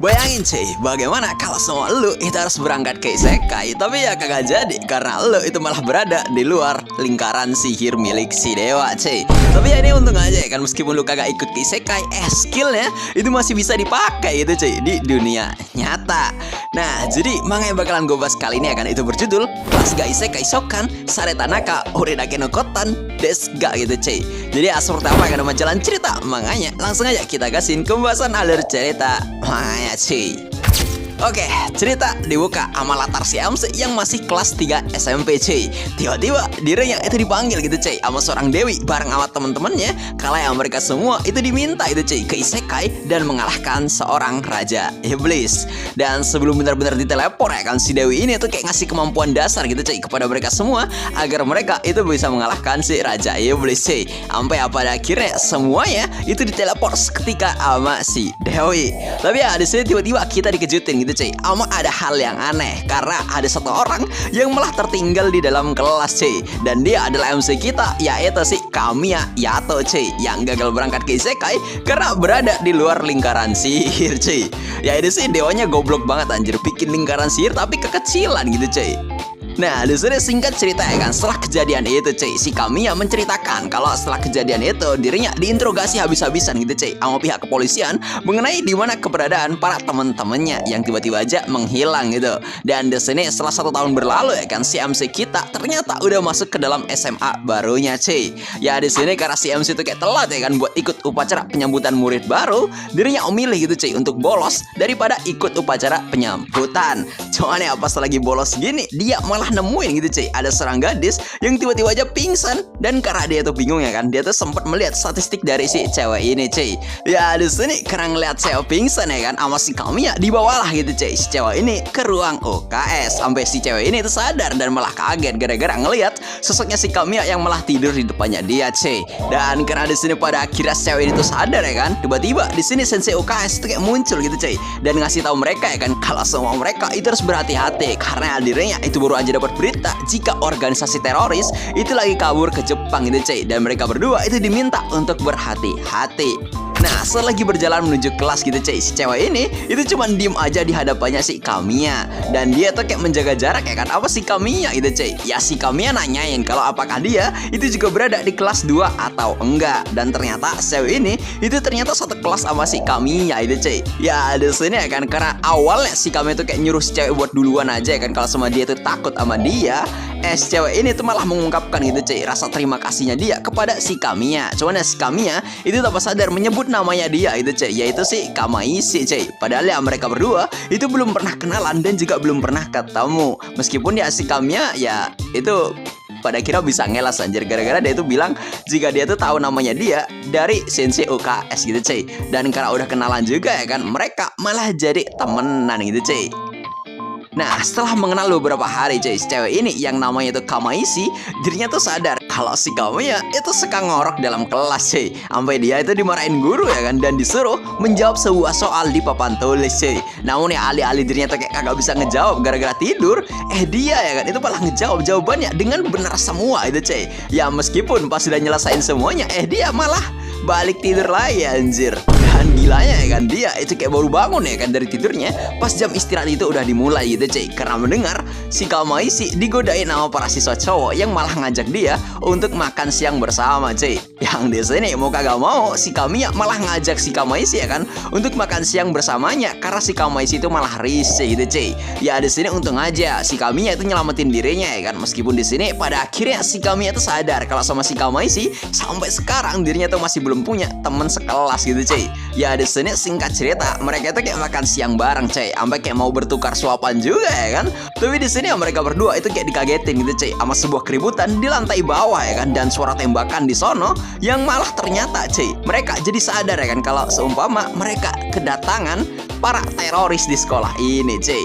Bayangin cuy, bagaimana kalau semua lu itu harus berangkat ke isekai, tapi ya kagak jadi karena lu itu malah berada di luar lingkaran sihir milik si dewa cuy. Tapi ya ini untung aja ya kan, meskipun lu kagak ikut ke isekai, skillnya itu masih bisa dipakai gitu cuy di dunia nyata. Nah, jadi manga yang bakalan gue bahas kali ini akan itu berjudul Kelas Ga Isekai Shokan Saretanaka Orenake no Kotan Desu ga gitu cuy. Jadi seperti apa kan nama jalan cerita manganya, langsung aja kita gasin pembahasan alur cerita manganya cuy. Oke, cerita dibuka sama latar si MC yang masih kelas 3 SMP cuy. Tiba-tiba dirinya itu dipanggil gitu cuy sama seorang dewi bareng sama temen-temennya. Kala yang mereka semua itu diminta itu cuy ke isekai dan mengalahkan seorang raja iblis. Dan sebelum benar-benar diteleport ya kan, si dewi ini tuh kayak ngasih kemampuan dasar gitu cuy kepada mereka semua agar mereka itu bisa mengalahkan si raja iblis cuy. Sampai pada akhirnya semuanya itu diteleport seketika sama si dewi. Tapi ya di sini tiba-tiba kita dikejutin gitu cuy, ama ada hal yang aneh karena ada satu orang yang malah tertinggal di dalam kelas cuy, dan dia adalah MC kita, yaitu si Kamiya Yato cuy, yang gagal berangkat ke isekai karena berada di luar lingkaran sihir cuy. Ya ini sih dewanya goblok banget anjir, bikin lingkaran sihir tapi kekecilan gitu cuy. Nah, di sini singkat cerita ya kan, setelah kejadian itu cuy, si Kamiya menceritakan kalau setelah kejadian itu dirinya diinterogasi habis-habisan gitu cuy sama pihak kepolisian mengenai di mana keberadaan para teman-temannya yang tiba-tiba aja menghilang gitu. Dan di sini setelah 1 tahun berlalu ya kan, si MC kita ternyata udah masuk ke dalam SMA barunya cuy. Ya di sini karena si MC itu kayak telat ya kan buat ikut upacara penyambutan murid baru, dirinya memilih gitu cuy untuk bolos daripada ikut upacara penyambutan. Cuman ya pas lagi bolos gini, dia malah nemuin gitu cuy ada seorang gadis yang tiba-tiba aja pingsan. Dan karena dia tuh bingung ya kan, dia tuh sempat melihat statistik dari si cewek ini cuy. Ya di sini karena ngeliat cewek pingsan ya kan sama si Kamiya, dibawalah gitu cuy si cewek ini ke ruang UKS. Sampai si cewek ini tuh sadar dan malah kaget gara-gara ngelihat sosoknya si Kamiya yang malah tidur di depannya dia cuy. Dan karena di sini pada akhirnya si cewek ini tuh sadar ya kan, tiba-tiba di sini sensei UKS tuh kayak muncul gitu cuy dan ngasih tahu mereka ya kan kalau semua mereka itu harus berhati-hati karena dirinya itu baru aja dapat berita jika organisasi teroris itu lagi kabur ke Jepang gitu cuy, dan mereka berdua itu diminta untuk berhati-hati. Nah, selagi berjalan menuju kelas gitu cuy, si cewek ini itu cuman diem aja di hadapannya si Kamiya, dan dia tuh kayak menjaga jarak ya kan apa si Kamiya gitu cuy. Ya si Kamiya nanyain kalau apakah dia itu juga berada di kelas 2 atau enggak, dan ternyata cewek ini itu ternyata satu kelas sama si Kamiya itu cuy. Ya di sini ya kan, karena awalnya si Kamiya tuh kayak nyuruh si cewek buat duluan aja ya kan kalau sama dia tuh takut sama dia. Si cewek ini tuh malah mengungkapkan gitu cuy rasa terima kasihnya dia kepada si Kamiya. Cuman ya si Kamiya itu tanpa sadar menyebut namanya dia itu cuy, yaitu si Kamaisi cuy. Padahal ya mereka berdua itu belum pernah kenalan dan juga belum pernah ketemu. Meskipun ya si Kamiya ya itu pada kira bisa ngelas anjir gara-gara dia itu bilang jika dia tuh tahu namanya dia dari sensei UKS gitu cuy. Dan karena udah kenalan juga ya kan, mereka malah jadi temenan gitu cuy. Nah, setelah mengenal beberapa hari cuy, si cewek ini yang namanya itu Kamaisi, dirinya tuh sadar kalau si Kamiya itu suka ngorok dalam kelas cuy. Sampai dia itu dimarahin guru ya kan, dan disuruh menjawab sebuah soal di papan tulis cuy. Namun ya alih-alih dirinya tuh kayak kagak bisa ngejawab gara-gara tidur, dia ya kan itu malah ngejawab jawabannya dengan benar semua itu cuy. Ya meskipun pas sudah nyelesain semuanya, dia malah balik tidur lagi anjir. Dan gilanya ya kan, dia itu kayak baru bangun ya kan dari tidurnya pas jam istirahat itu udah dimulai gitu cuy, karena mendengar si Kamaisi digodain sama para siswa cowok yang malah ngajak dia untuk makan siang bersama cuy. Yang di sini mau kagak mau si Kamiya malah ngajak si Kamaisi ya kan untuk makan siang bersamanya karena si Kamaisi itu malah risih gitu cuy. Ya di sini untung aja si Kamiya itu nyelamatin dirinya ya kan, meskipun di sini pada akhirnya si Kamiya itu sadar kalau sama si Kamaisi sampai sekarang dirinya tuh masih belum punya teman sekelas gitu cuy. Ya di sini singkat cerita mereka itu kayak makan siang bareng cuy, sampai kayak mau bertukar suapan juga ya kan. Tapi di sini ya mereka berdua itu kayak dikagetin gitu cuy sama sebuah keributan di lantai bawah ya kan, dan suara tembakan di sono yang malah ternyata cuy mereka jadi sadar ya kan kalau seumpama mereka kedatangan para teroris di sekolah ini cuy.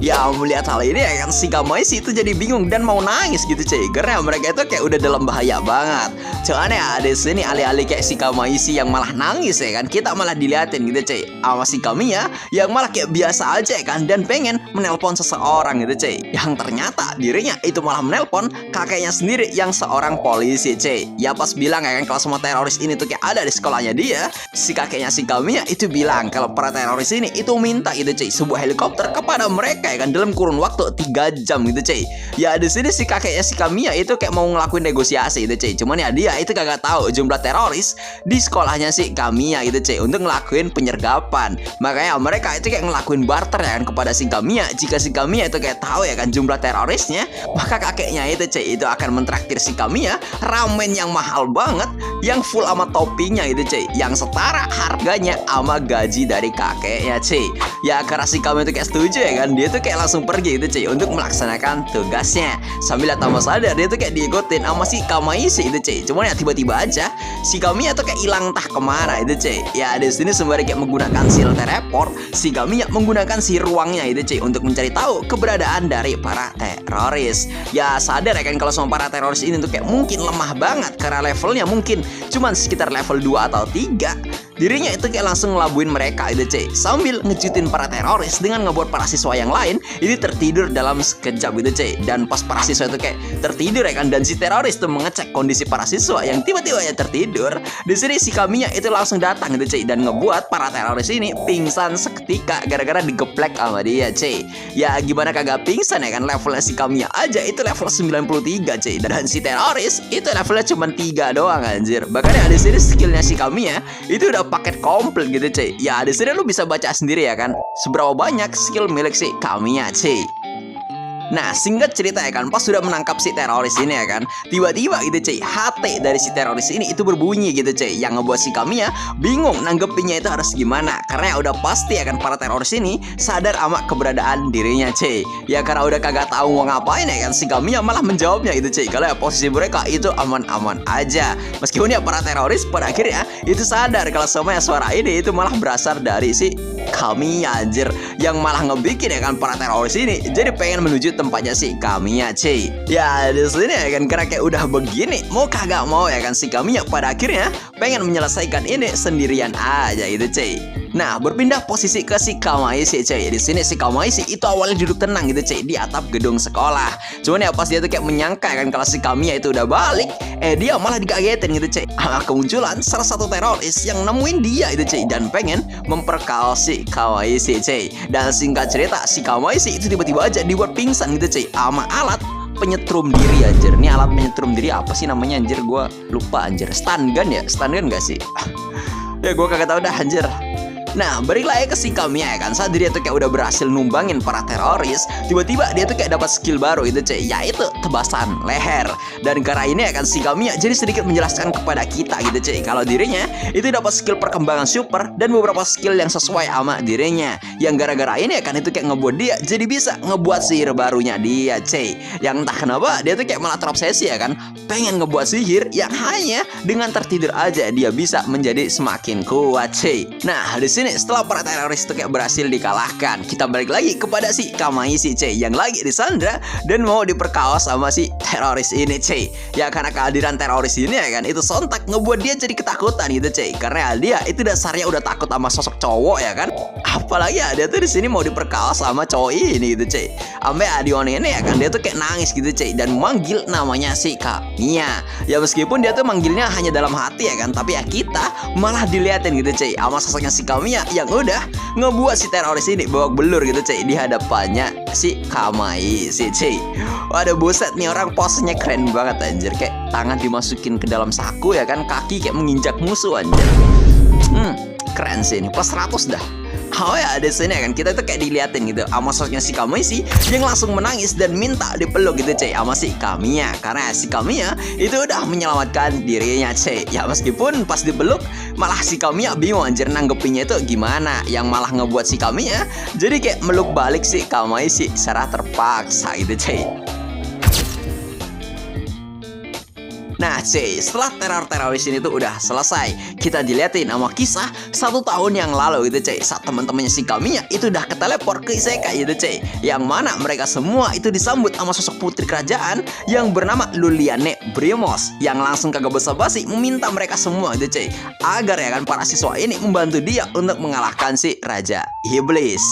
Ya melihat hal ini ya kan si Kamaisi itu jadi bingung dan mau nangis gitu cuy, karena mereka itu kayak udah dalam bahaya banget. Cuman ya di sini alih-alih kayak si Kamaisi yang malah nangis ya kan, kita malah diliatin gitu cuy sama si Kamiya yang malah kayak biasa aja ya kan, dan pengen menelpon seseorang gitu cuy, yang ternyata dirinya itu malah menelpon kakeknya sendiri yang seorang polisi cuy. Ya pas bilang ya kan kalau semua teroris ini tuh kayak ada di sekolahnya dia, si kakeknya si Kamiya itu bilang kalau para teroris ini itu minta gitu cuy sebuah helikopter kepada mereka ya kan dalam kurun waktu 3 jam gitu cuy. Ya di sini si kakeknya si Kamiya itu kayak mau ngelakuin negosiasi gitu cuy. Cuman ya dia itu kagak tahu jumlah teroris di sekolahnya si Kamiya gitu cuy untuk ngelakuin penyergapan. Makanya mereka itu kayak ngelakuin barter ya kan kepada si Kamiya. Jika si Kamiya itu kayak tahu ya kan jumlah terorisnya, maka kakeknya itu cuy itu akan mentraktir si Kamiya ramen yang mahal banget, yang full sama toppingnya gitu cuy, yang setara harganya sama gaji dari kakeknya cuy. Ya karena si Kamiya itu kayak setuju ya kan, dia tuh kayak langsung pergi gitu cuy untuk melaksanakan tugasnya. Sambil tanpa sadar dia tuh kayak diikutin sama si Kamaisi itu cuy. Cuman ya tiba-tiba aja si Kamiya tuh kayak hilang entah kemana itu cuy. Ya di sini sembari kayak menggunakan sil teleport, si Kamiya menggunakan si ruangnya itu cuy untuk mencari tahu keberadaan dari para teroris. Ya sadar ya kan kalau semua para teroris ini tuh kayak mungkin lemah banget karena levelnya mungkin cuman sekitar level 2 atau 3. Dirinya itu kayak langsung ngelabuin mereka itu cuy, sambil ngejutin para teroris dengan ngebuat para siswa yang lain ini tertidur dalam sekejap gitu cuy. Dan pas para siswa itu kayak tertidur ya kan, dan si teroris tuh mengecek kondisi para siswa yang tiba-tiba ya tertidur, di sini si Kamiya itu langsung datang gitu cuy dan ngebuat para teroris ini pingsan seketika gara-gara digeplek sama dia cuy. Ya gimana kagak pingsan ya kan, levelnya si Kamiya aja itu level 93 cuy, dan si teroris itu levelnya cuma 3 doang anjir. Bahkan ya di sini skillnya si Kamiya itu udah paket komplit gitu cuy. Ya di sini lu bisa baca sendiri ya kan seberapa banyak skill milik si Kamiya cuy. Nah singkat cerita ya kan, pas sudah menangkap si teroris ini ya kan, tiba-tiba gitu cuy HT dari si teroris ini itu berbunyi gitu cuy, yang ngebuat si Kamiya bingung nanggepinnya itu harus gimana. Karena ya udah pasti ya kan para teroris ini sadar sama keberadaan dirinya cuy. Ya karena udah kagak tahu mau ngapain ya kan, si Kamiya malah menjawabnya gitu cuy kalau ya posisi mereka itu aman-aman aja. Meskipun ya para teroris pada akhirnya itu sadar kalau semuanya suara ini itu malah berasal dari si Kamiya anjir, yang malah ngebikin ya kan para teroris ini jadi pengen menuju tempatnya si Kamiya cuy. Ya di sini ya kan karena kayak udah begini mau kagak mau ya kan si Kamiya pada akhirnya pengen menyelesaikan ini sendirian aja itu cuy. Nah berpindah posisi ke si Kamaisi cuy. Di sini si Kamaisi itu awalnya duduk tenang gitu cuy di atap gedung sekolah. Cuman ya pas dia tuh kayak menyangka kan kalau si Kamiya itu udah balik, dia malah dikagetin gitu cuy. Kemunculan salah satu teroris yang nemuin dia itu cuy dan pengen memperkaos si Kamaisi cuy. Dan singkat cerita si Kamaisi itu tiba-tiba aja dibuat pingsan gitu cuy sama alat penyetrum diri anjir. Ini alat penyetrum diri apa sih namanya anjir, gua lupa anjir. Stun gun ya? Stun gun gak sih? Ya gua kagak tahu dah anjir. Nah balik lagi ke si Kamiya ya kan, saat dia tuh kayak udah berhasil numbangin para teroris, tiba-tiba dia tuh kayak dapat skill baru itu cuy, yaitu tebasan leher. Dan karena ini ya kan si Kamiya jadi sedikit menjelaskan kepada kita gitu cuy kalau dirinya itu dapat skill perkembangan super dan beberapa skill yang sesuai sama dirinya. Yang gara-gara ini ya kan itu kayak ngebuat dia jadi bisa ngebuat sihir barunya dia cuy. Yang entah kenapa dia tuh kayak malah terobsesi ya kan, pengen ngebuat sihir yang hanya dengan tertidur aja dia bisa menjadi semakin kuat cuy. Nah di sini setelah para teroris itu kayak berhasil dikalahkan, kita balik lagi kepada si Kamaisi cuy yang lagi disandra dan mau diperkaos sama si teroris ini cuy. Ya karena kehadiran teroris ini ya kan itu sontak ngebuat dia jadi ketakutan gitu cuy, karena dia itu dasarnya udah takut sama sosok cowok ya kan. Apalagi ya dia tuh di sini mau diperkaos sama cowok ini gitu cuy. Sampai Adion ini ya kan dia tuh kayak nangis gitu cuy dan manggil namanya si Kamiya. Ya meskipun dia tuh manggilnya hanya dalam hati ya kan, tapi ya kita malah diliatin gitu cuy sama sosoknya si Kamiya yang udah ngebuat si teroris ini babak belur gitu cuy di hadapannya si Kamaisi cuy. Waduh buset nih orang posenya keren banget anjir, kayak tangan dimasukin ke dalam saku ya kan, kaki kayak menginjak musuh anjir. Keren sih ini, plus 100 dah. Oh ya di sini kan kita tuh kayak diliatin gitu sama sosoknya si Kamaisi yang langsung menangis dan minta dipeluk gitu cuy sama si Kamiya, karena si Kamiya itu udah menyelamatkan dirinya cuy. Ya meskipun pas dipeluk malah si Kamiya bingung anjir nanggepinnya itu gimana, yang malah ngebuat si Kamiya jadi kayak meluk balik si Kamaisi secara terpaksa gitu cuy. Nah cuy, setelah teror-teror di sini tuh udah selesai, kita diliatin sama kisah 1 tahun yang lalu gitu cuy. Saat teman-temannya si Kamiya itu udah keteleport ke isekai gitu cuy. Yang mana mereka semua itu disambut sama sosok putri kerajaan yang bernama Luliane Brimos, yang langsung kagak basa-basi meminta mereka semua gitu cuy, agar ya kan para siswa ini membantu dia untuk mengalahkan si Raja Iblis.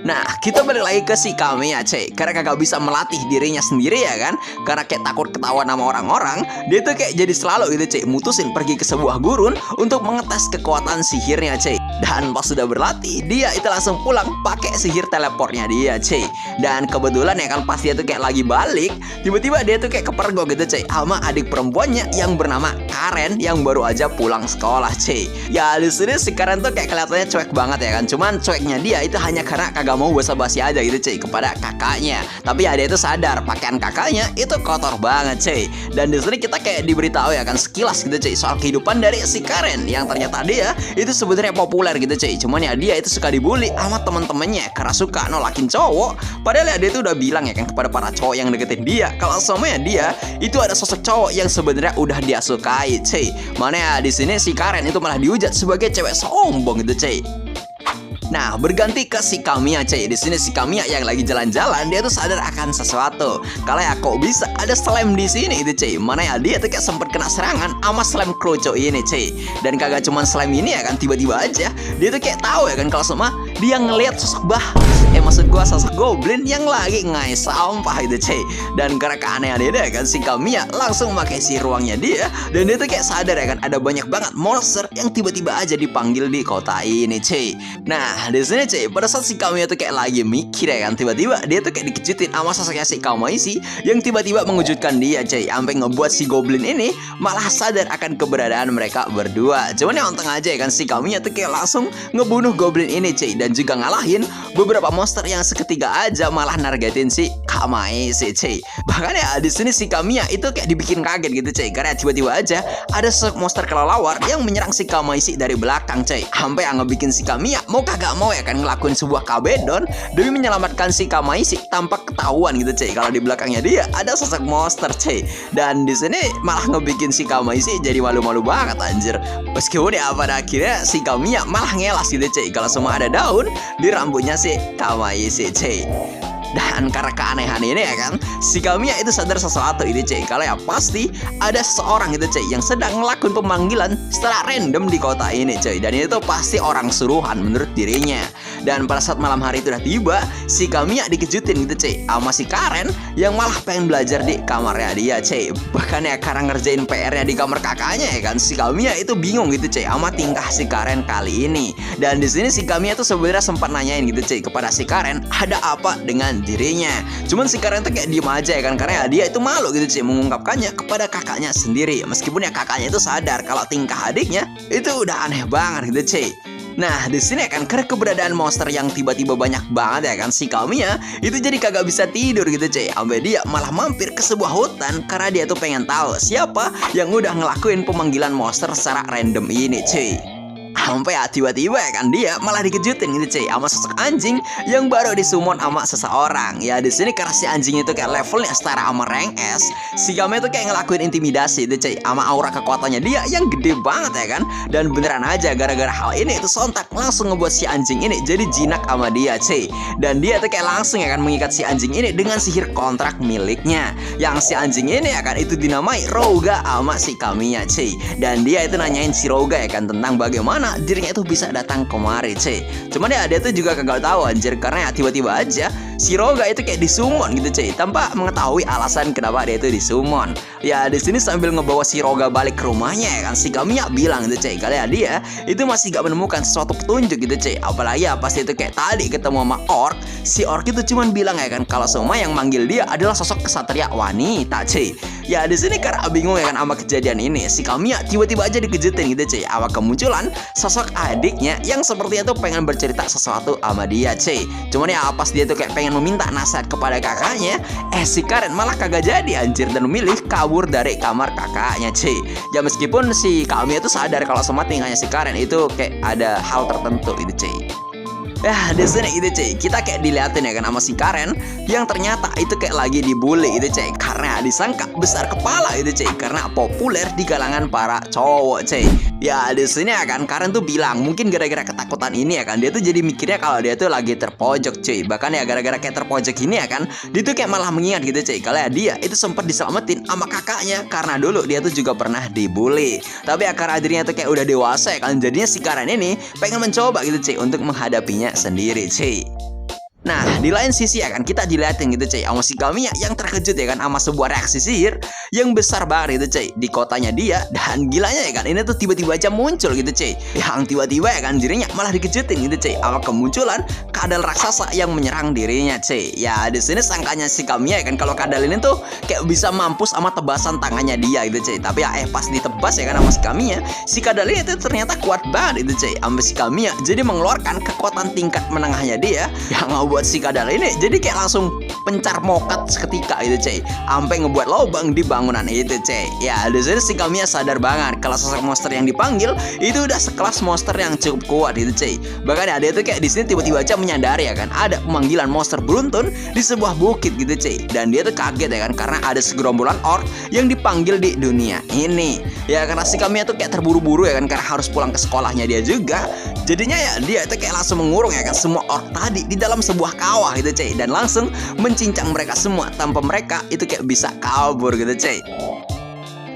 Nah, kita balik lagi ke si Kamiya cuy, karena kagak bisa melatih dirinya sendiri ya kan, karena kayak takut ketahuan sama orang-orang. Dia tuh kayak jadi selalu gitu cuy, mutusin pergi ke sebuah gurun untuk mengetes kekuatan sihirnya cuy. Dan pas sudah berlatih, dia itu langsung pulang pakai sihir teleportnya dia cuy. Dan kebetulan ya kan, pas dia tuh kayak lagi balik, tiba-tiba dia tuh kayak kepergok gitu cuy sama adik perempuannya yang bernama Karen, yang baru aja pulang sekolah cuy. Ya di sini si Karen tuh kayak kelihatannya cuek banget ya kan, cuman cueknya dia itu hanya karena kagak mau basa-basi aja gitu cuy kepada kakaknya. Tapi ya dia itu sadar pakaian kakaknya itu kotor banget cuy. Dan di sini kita kayak diberitahu ya kan sekilas gitu cuy soal kehidupan dari si Karen, yang ternyata dia itu sebenarnya populer gitu cuy. Cuman ya dia itu suka dibully sama teman-temannya karena suka nolakin cowok. Padahal ya dia itu udah bilang ya kan kepada para cowok yang deketin dia kalau semuanya dia itu ada sosok cowok yang sebenarnya udah dia sukai cuy. Mana ya di sini si Karen itu malah dihujat sebagai cewek sombong gitu cuy. Nah, berganti ke si Kamiya cuy. Di sini si Kamiya yang lagi jalan-jalan, dia tuh sadar akan sesuatu. Kalau ya kok bisa ada slime di sini itu cuy. Mana ya dia tuh kayak sempat kena serangan sama slime kroco ini cuy. Dan kagak cuman slime ini ya kan, tiba-tiba aja dia tuh kayak tahu ya kan kalau semua dia ngelihat sosok maksud gua sosok goblin yang lagi ngais sampah itu cuy. Dan karena keanehan dia kan, si Kamiya langsung memakai si ruangnya dia, dan dia tuh kayak sadar ya kan ada banyak banget monster yang tiba-tiba aja dipanggil di kota ini cuy. Nah, di sini cuy, pada saat si Kamiya tuh kayak lagi mikir ya kan, tiba-tiba dia tuh kayak dikejutin sama sosoknya si Kamaisi yang tiba-tiba mengejutkan dia cuy, sampai ngebuat si goblin ini malah sadar akan keberadaan mereka berdua. Cuman yang untung aja ya kan, si Kamiya tuh kayak langsung ngebunuh goblin ini cuy, dan juga ngalahin beberapa monster yang seketika aja malah nargetin si Kamaisi cuy. Bahkan ya di sini si Kamiya itu kayak dibikin kaget gitu cuy, karena tiba-tiba aja ada monster kelelawar yang menyerang si Kamaisi dari belakang cuy, sampai ngebikin si Kamiya mau kagak mau ya kan ngelakuin sebuah kabedon demi menyelamatkan si Kamaisi tanpa ketahuan gitu cuy kalau di belakangnya dia ada sosok monster cuy. Dan di sini malah ngebikin si Kamaisi jadi malu-malu banget anjir. Meskipun ya pada akhirnya si Kamiya malah ngelas gitu cuy kalau semua ada daun di rambutnya si Kamaisi cuy. Dan karena keanehan ini ya kan, si Kamiya itu sadar sesuatu ini cuy, kalau ya pasti ada seseorang gitu cuy yang sedang ngelakuin pemanggilan secara random di kota ini cuy. Dan itu pasti orang suruhan menurut dirinya. Dan pada saat malam hari itu udah tiba, si Kamiya dikejutin gitu cuy sama si Karen yang malah pengen belajar di kamarnya dia cuy. Bahkan ya karena ngerjain PR-nya di kamar kakaknya ya kan, si Kamiya itu bingung gitu cuy sama tingkah si Karen kali ini. Dan di sini si Kamiya tuh sebenarnya sempat nanyain gitu cuy kepada si Karen ada apa dengan dirinya. Cuman si Karen tuh kayak diem aja ya kan, karena ya dia itu malu gitu cuy mengungkapkannya kepada kakaknya sendiri. Meskipun ya kakaknya itu sadar kalau tingkah adiknya itu udah aneh banget gitu cuy. Nah di sini kan karena keberadaan monster yang tiba-tiba banyak banget ya kan, si Kamiya itu jadi kagak bisa tidur gitu cuy, sampai dia malah mampir ke sebuah hutan karena dia tuh pengen tahu siapa yang udah ngelakuin pemanggilan monster secara random ini cuy. Sampai ya tiba-tiba ya kan dia malah dikejutin gitu cuy sama sosok anjing yang baru disummon sama seseorang. Ya di sini karena si anjing itu kayak levelnya setara sama rank S, si Kamiya tuh kayak ngelakuin intimidasi gitu cuy sama aura kekuatannya dia yang gede banget ya kan. Dan beneran aja gara-gara hal ini itu sontak langsung ngebuat si anjing ini jadi jinak sama dia cuy. Dan dia tuh kayak langsung ya kan mengikat si anjing ini dengan sihir kontrak miliknya, yang si anjing ini ya kan itu dinamai Rouga sama si Kamiya cuy. Dan dia itu nanyain si Rouga ya kan tentang bagaimana dirinya itu bisa datang kemari cuy. Cuman ya dia tuh juga kagak tahu anjir, karena ya tiba-tiba aja si Rouga itu kayak disummon gitu cuy tanpa mengetahui alasan kenapa dia itu disummon. Ya di sini sambil ngebawa si Rouga balik ke rumahnya ya kan, si Kamiya bilang gitu cuy kalau ya dia itu masih gak menemukan sesuatu petunjuk gitu cuy. Apalagi ya pas itu kayak tadi ketemu sama orc, si orc itu cuman bilang ya kan kalau semua yang manggil dia adalah sosok kesatria wanita cuy. Ya di sini karena bingung ya kan sama kejadian ini, si Kamiya tiba-tiba aja dikejutin gitu cuy sama kemunculan sosok adiknya yang sepertinya tuh pengen bercerita sesuatu sama dia cuy. Cuman ya pas dia tuh kayak pengen meminta nasihat kepada kakaknya, si Karen malah kagak jadi anjir dan memilih kabur dari kamar kakaknya cuy. Ya meskipun si Kamiya tuh sadar kalau semua tingkahnya si Karen itu kayak ada hal tertentu itu cuy. Ya di sini gitu cuy, kita kayak diliatin ya kan sama si Karen yang ternyata itu kayak lagi dibully gitu cuy, karena disangka besar kepala gitu cuy, karena populer di kalangan para cowok cuy. Ya di sini ya kan Karen tuh bilang mungkin gara-gara ketakutan ini ya kan dia tuh jadi mikirnya kalau dia tuh lagi terpojok cuy. Bahkan ya gara-gara kayak terpojok ini ya kan dia tuh kayak malah mengingat gitu cuy kalau ya dia itu sempat diselamatin sama kakaknya karena dulu dia tuh juga pernah dibully. Tapi ya karena dirinya tuh kayak udah dewasa ya kan, jadinya si Karen ini pengen mencoba gitu cuy untuk menghadapinya sendiri cuy. Nah di lain sisi ya kan kita dilihatin gitu cuy sama si Kamiya yang terkejut ya kan sama sebuah reaksi sihir yang besar banget gitu cuy di kotanya dia. Dan gilanya ya kan ini tuh tiba-tiba aja muncul gitu cuy, yang tiba-tiba ya kan dirinya malah dikejutin gitu cuy sama kemunculan kadal raksasa yang menyerang dirinya cuy. Ya di sini sangkanya si Kamiya ya kan kalau kadal ini tuh kayak bisa mampus sama tebasan tangannya dia gitu cuy. Tapi ya pas ditebas ya kan sama si Kamiya, si kadal ini tuh ternyata kuat banget gitu cuy sama si Kamiya, jadi mengeluarkan kekuatan tingkat menengahnya dia yang buat si kadal ini jadi kayak langsung pencar mokat seketika gitu cuy, sampai ngebuat lubang di bangunan itu cuy. Ya di sini si Kamiya sadar banget kalau sosok monster yang dipanggil itu udah sekelas monster yang cukup kuat gitu cuy. Bahkan ya dia tuh kayak di sini tiba-tiba aja menyadari ya kan ada pemanggilan monster beruntun di sebuah bukit gitu cuy, dan dia tuh kaget ya kan karena ada segerombolan orc yang dipanggil di dunia ini. Ya karena si Kamiya tuh kayak terburu-buru ya kan karena harus pulang ke sekolahnya dia juga, jadinya ya dia tuh kayak langsung mengurung ya kan semua orc tadi di dalam sebuah kawah gitu cuy, dan langsung mencincang mereka semua tanpa mereka itu kayak bisa kabur gitu cuy.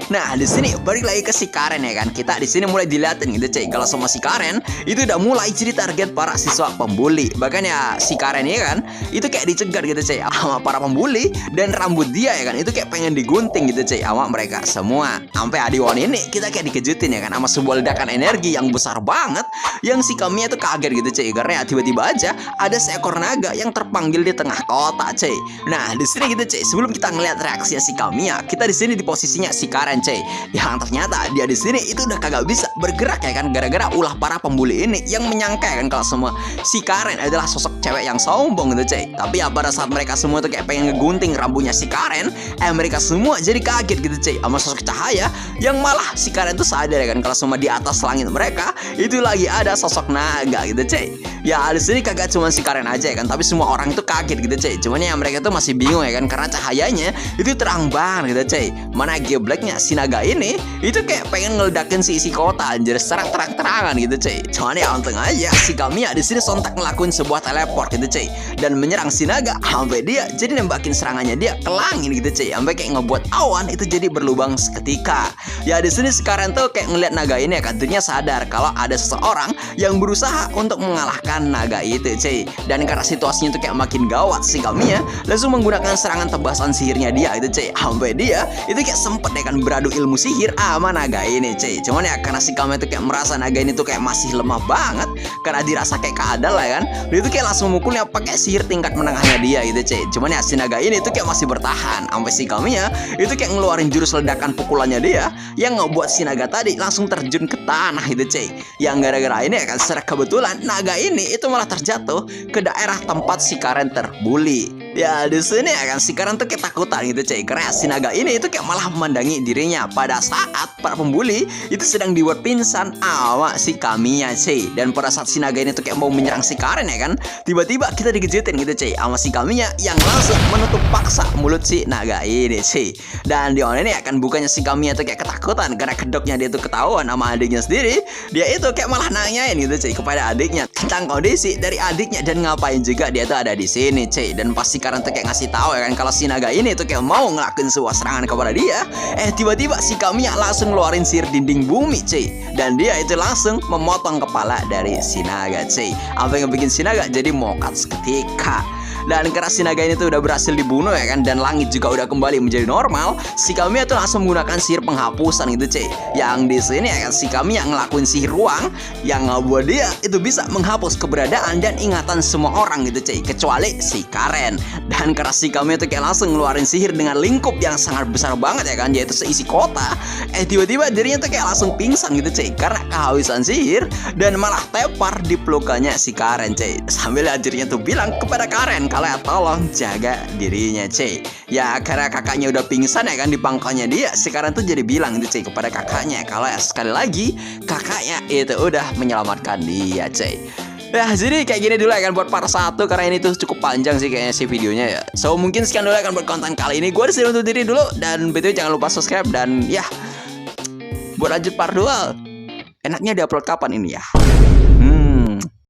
Nah di sini balik lagi ke si Karen ya kan, kita di sini mulai dilihatin gitu cuy kalau sama si Karen itu udah mulai jadi target para siswa pembuli. Bahkan ya si Karen ya kan itu kayak dicegat gitu cuy sama para pembuli, dan rambut dia ya kan itu kayak pengen digunting gitu cuy sama mereka semua. Sampai Adiwon ini kita kayak dikejutin ya kan sama sebuah ledakan energi yang besar banget yang si Kamiya tuh kaget gitu cuy karena ya tiba-tiba aja ada seekor naga yang terpanggil di tengah kota cuy. Nah di sini gitu cuy, sebelum kita ngeliat reaksi si Kamiya, kita di sini di posisinya si Karen cuy, yang ternyata dia di sini itu udah kagak bisa bergerak ya kan gara-gara ulah para pembuli ini yang menyangka ya kan kalau semua si Karen adalah sosok cewek yang sombong gitu cuy. Tapi ya pada saat mereka semua tuh kayak pengen ngegunting rambutnya si Karen, mereka semua jadi kaget gitu cuy sama sosok cahaya yang malah si Karen tuh sadar ya kan kalau semua di atas langit mereka itu lagi ada sosok naga gitu cuy. Ya di sini kagak cuma si Karen aja ya kan, tapi semua orang itu kaget gitu cuy. Cuman ya mereka tuh masih bingung ya kan karena cahayanya itu terang banget gitu cuy. Mana gebleknya si naga ini itu kayak pengen ngeledakin si isi kota anjir secara terang-terangan gitu cuy. Cuman ya untung aja si Kamiya di sini sontak ngelakuin sebuah teleport gitu cuy dan menyerang si naga sampai dia jadi nembakin serangannya dia ke langit gitu cuy, sampai kayak ngebuat awan itu jadi berlubang seketika. Ya di sini sekarang tuh kayak ngeliat naga ini ya kan, dirinya sadar kalau ada seseorang yang berusaha untuk mengalahkan naga itu cuy. Dan karena situasinya tuh kayak makin gawat, si Kamiya langsung menggunakan serangan tebasan sihirnya dia itu cuy, sampai dia itu kayak sempet ya kan beradu ilmu sihir sama naga ini cuy. Cuman ya karena si Kamiya tuh kayak merasa naga ini tuh kayak masih lemah banget karena dirasa kayak kadal ya kan, dia tuh kayak langsung mukulnya pakai sihir tingkat menengahnya dia gitu cuy. Cuman ya si naga ini tuh kayak masih bertahan sampai si Kamiya itu kayak ngeluarin jurus ledakan pukulannya dia yang ngebuat si naga tadi langsung terjun ke tanah gitu cuy. Yang gara-gara ini ya kan secara kebetulan naga ini itu malah terjatuh ke daerah tempat si Karen terbuli. Ya di sini ya kan si Karen tuh ketakutan gitu cuy karena si naga ini itu kayak malah memandangi dirinya pada saat para pembuli itu sedang dibuat pingsan sama si Kamiya cuy. Dan pada saat si naga ini tuh kayak mau menyerang si Karen ya kan, tiba-tiba kita dikejutin gitu cuy sama si Kamiya yang langsung menutup paksa mulut si naga ini cuy. Dan di ini ya kan bukannya si Kamiya tuh kayak ketakutan karena kedoknya dia tuh ketahuan sama adiknya sendiri, dia itu kayak malah nanyain gitu cuy kepada adiknya tentang kondisi dari adiknya dan ngapain juga dia tuh ada di sini cuy. Dan pasti Karen tuh kayak ngasih tahu ya kan kalau si naga ini tuh kayak mau ngelakuin sebuah serangan kepada dia. Tiba-tiba si Kamiya langsung ngeluarin sihir dinding bumi cuy, dan dia itu langsung memotong kepala dari si naga cuy, sampai ngebikin si naga jadi mokat seketika. Dan karena si naga ini tuh udah berhasil dibunuh ya kan, dan langit juga udah kembali menjadi normal, si Kamiya tuh langsung menggunakan sihir penghapusan gitu cuy. Yang di sini ya kan si Kamiya ngelakuin sihir ruang yang ngebuat dia itu bisa menghapus keberadaan dan ingatan semua orang gitu cuy, kecuali si Karen. Dan karena si Kamiya tuh kayak langsung ngeluarin sihir dengan lingkup yang sangat besar banget ya kan, yaitu seisi kota. Tiba-tiba dirinya tuh kayak langsung pingsan gitu cuy karena kehausan sihir, dan malah tepar di pelukannya si Karen cuy. Sambil akhirnya tuh bilang kepada Karen kalau ya tolong jaga dirinya cuy. Ya karena kakaknya udah pingsan ya kan di pangkalnya dia, si Karen tuh jadi bilang gitu cuy kepada kakaknya kalau ya sekali lagi kakaknya itu udah menyelamatkan dia cuy. Ya, jadi kayak gini dulu ya kan buat part 1, karena ini tuh cukup panjang sih kayaknya sih videonya ya. So, mungkin sekian dulu ya kan buat konten kali ini. Gue disuruh undur diri dulu, dan BTW jangan lupa subscribe. Dan ya, buat lanjut part 2, enaknya diupload kapan ini ya?